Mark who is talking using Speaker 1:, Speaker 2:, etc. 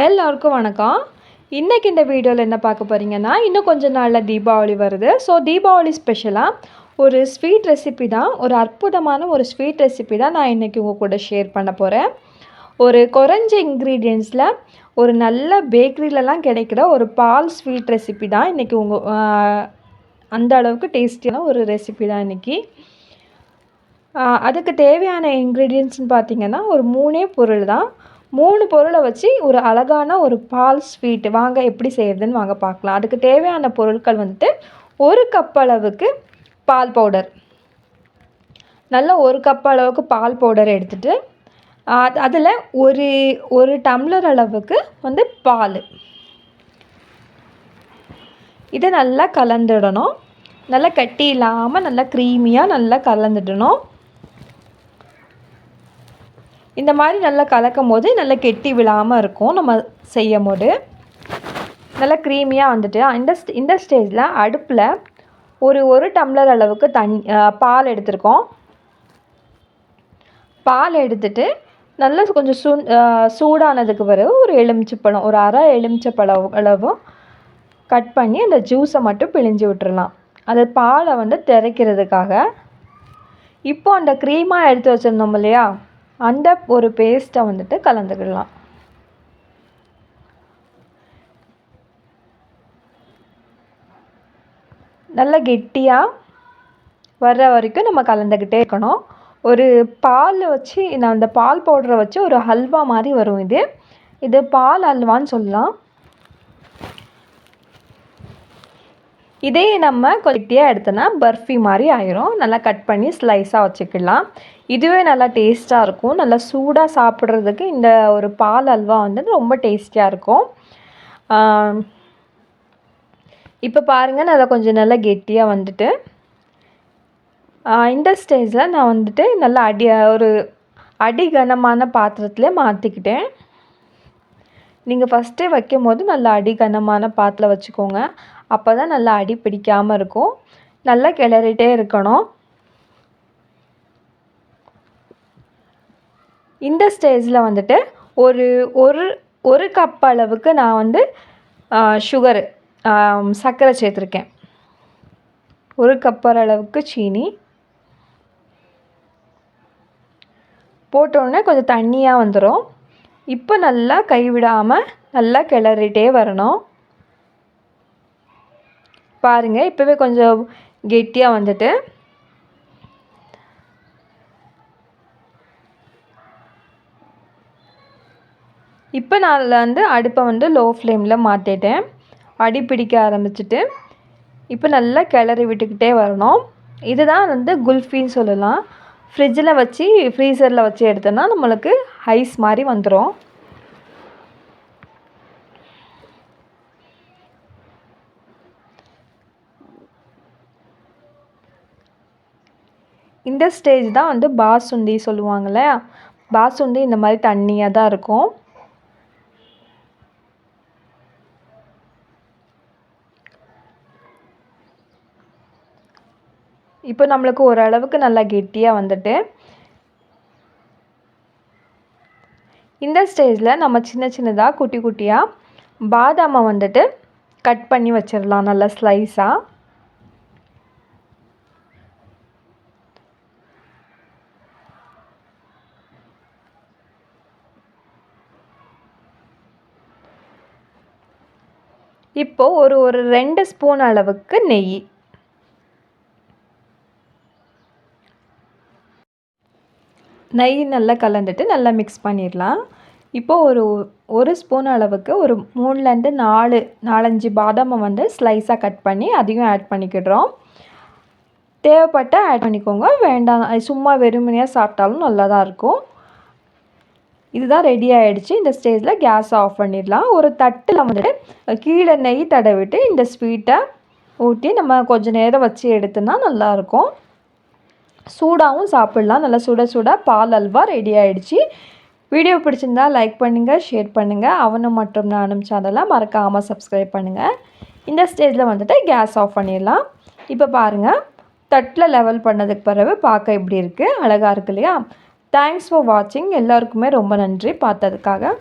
Speaker 1: எல்லாருக்கும் வணக்கம். இன்றைக்கி இந்த வீடியோவில் என்ன பார்க்க போகிறீங்கன்னா, இன்னும் கொஞ்ச நாளில் தீபாவளி வருது. ஸோ தீபாவளி ஸ்பெஷலாக ஒரு ஸ்வீட் ரெசிபி தான், ஒரு அற்புதமான ஒரு ஸ்வீட் ரெசிபி தான் நான் இன்றைக்கி உங்கள் கூட ஷேர் பண்ண போகிறேன். ஒரு குறைஞ்ச இன்க்ரீடியன்ஸில் ஒரு நல்ல பேக்கரியிலலாம் கிடைக்கிற ஒரு பால் ஸ்வீட் ரெசிபி தான் இன்றைக்கி அந்த அளவுக்கு டேஸ்டியான ஒரு ரெசிபி தான் இன்றைக்கி. அதுக்கு தேவையான இன்க்ரீடியன்ட்ஸ்னு பார்த்திங்கன்னா ஒரு 3 பொருள் தான். 3 பொருளை வச்சு ஒரு அழகான ஒரு பால் ஸ்வீட் வாங்க எப்படி செய்கிறதுன்னு வாங்க பார்க்கலாம். அதுக்கு தேவையான பொருட்கள் வந்துட்டு 1 கப் அளவுக்கு பால் பவுடர், நல்ல 1 கப் அளவுக்கு பால் பவுடர் எடுத்துகிட்டு அதில் ஒரு டம்ளர் அளவுக்கு பால், இதை நல்லா கலந்துடணும். நல்லா கட்டி இல்லாமல் நல்லா க்ரீமியாக நல்லா கலந்துடணும். இந்த மாதிரி நல்லா கலக்கும் போது நல்லா கெட்டி விழாமல் இருக்கும். நம்ம செய்யும் போது நல்லா க்ரீமியாக இந்த ஸ்டேஜில் அடுப்பில் ஒரு டம்ளர் அளவுக்கு பால் எடுத்துருக்கோம். பால் எடுத்துட்டு நல்லா கொஞ்சம் சூடானதுக்கு பிறகு ஒரு எலுமிச்சைப்பழம், ஒரு அரை எலுமிச்சைப்பழம் அளவும் கட் பண்ணி அந்த ஜூஸை மட்டும் பிழிஞ்சு விட்டுறலாம். அது பாலை திரைக்கிறதுக்காக. இப்போ அந்த க்ரீமாக எடுத்து வச்சுருந்தோம் இல்லையா, அந்த ஒரு பேஸ்ட்டை கலந்துக்கிடலாம். நல்லா கெட்டியாக வர்ற வரைக்கும் நம்ம கலந்துக்கிட்டே இருக்கணும். ஒரு பால் வச்சு அந்த பால் பவுடரை வச்சு ஒரு ஹல்வா மாதிரி வரும். இது பால் ஹல்வான்னு சொல்லலாம். இதே நம்ம கெட்டியாக எடுத்தோன்னா பர்ஃபி மாதிரி ஆயிரும். நல்லா கட் பண்ணி ஸ்லைஸாக வச்சுக்கலாம். இதுவே நல்லா டேஸ்ட்டாக இருக்கும். நல்லா சூடாக சாப்பிட்றதுக்கு இந்த ஒரு பால் அல்வா ரொம்ப டேஸ்டியாக இருக்கும். இப்போ பாருங்கள், நல்லா கொஞ்சம் நல்லா கெட்டியாக இந்த ஸ்டேஜில் நான் நல்லா ஒரு அடிகனமான பாத்திரத்திலே மாற்றிக்கிட்டேன். நீங்கள் ஃபஸ்ட்டே வைக்கும் போது நல்லா அடிகனமான பாத்திரம் வச்சுக்கோங்க. அப்போ தான் நல்லா அடி பிடிக்காமல் இருக்கும். நல்லா கிளறிட்டே இருக்கணும். இந்த ஸ்டேஜில் ஒரு கப் அளவுக்கு நான் சர்க்கரை சேர்த்துருக்கேன். 1 கப் அளவுக்கு சீனி போட்டோடனே கொஞ்சம் தண்ணியாக வந்துடும். இப்போ நல்லா கைவிடாமல் நல்லா கிளறிட்டே வரணும். பாருங்கள், இப்போவே கொஞ்சம் கெட்டியாக இப்போ நான் அடுப்பை லோ ஃப்ளேமில் மாற்றிட்டேன். அடி பிடிக்க ஆரம்பிச்சிட்டு இப்போ நல்லா கிளறி விட்டுக்கிட்டே வரணும். இதுதான் குல்ஃபின்னு சொல்லலாம். ஃப்ரீசரில் வச்சு எடுத்தோன்னா நம்மளுக்கு ஐஸ் மாதிரி வந்துடும். இந்த ஸ்டேஜ் தான் பாசுந்தி சொல்லுவாங்கள்ல, பாசுந்தி இந்த மாதிரி தண்ணியாக தான் இருக்கும். இப்போ நம்மளுக்கு ஓரளவுக்கு நல்லா கெட்டியாக இந்த ஸ்டேஜில் நம்ம சின்னதாக குட்டி குட்டியாக பாதாமை கட் பண்ணி வச்சிடலாம் நல்லா ஸ்லைஸாக. இப்போது ஒரு 2 ஸ்பூன் அளவுக்கு நெய் நல்லா கலந்துட்டு நல்லா மிக்ஸ் பண்ணிடலாம். இப்போது ஒரு ஸ்பூன் அளவுக்கு ஒரு 3லேருந்து 4-5 பாதாமை ஸ்லைஸாக கட் பண்ணி அதையும் ஆட் பண்ணிக்கிடுறோம். தேவைப்பட்டால் ஆட் பண்ணிக்கோங்க, வேண்டாம் சும்மா வெறுமனையாக சாப்பிட்டாலும் நல்லா தான் இருக்கும். இதுதான் ரெடி ஆகிடுச்சு. இந்த ஸ்டேஜில் கேஸ் ஆஃப் பண்ணிடலாம். ஒரு தட்டில் கீழே நெய் தடவிட்டு இந்த ஸ்வீட்டை ஊற்றி நம்ம கொஞ்சம் நேரம் வச்சு எடுத்தோன்னா நல்லாயிருக்கும். சூடாகவும் சாப்பிட்லாம். நல்லா சுட பால் அல்வா ரெடி ஆகிடுச்சு. வீடியோ பிடிச்சிருந்தா லைக் பண்ணுங்கள், ஷேர் பண்ணுங்கள். அவனும் மற்றும் நானும் சேனலை மறக்காமல் சப்ஸ்கிரைப் பண்ணுங்கள். இந்த ஸ்டேஜில் கேஸ் ஆஃப் பண்ணிடலாம். இப்போ பாருங்கள், தட்டில் லெவல் பண்ணதுக்கு பிறகு பார்க்க எப்படி இருக்குது, அழகாக இருக்கு இல்லையா? தேங்க்ஸ் ஃபார் வாட்சிங். எல்லாருக்குமே ரொம்ப நன்றி பார்த்ததுக்காக.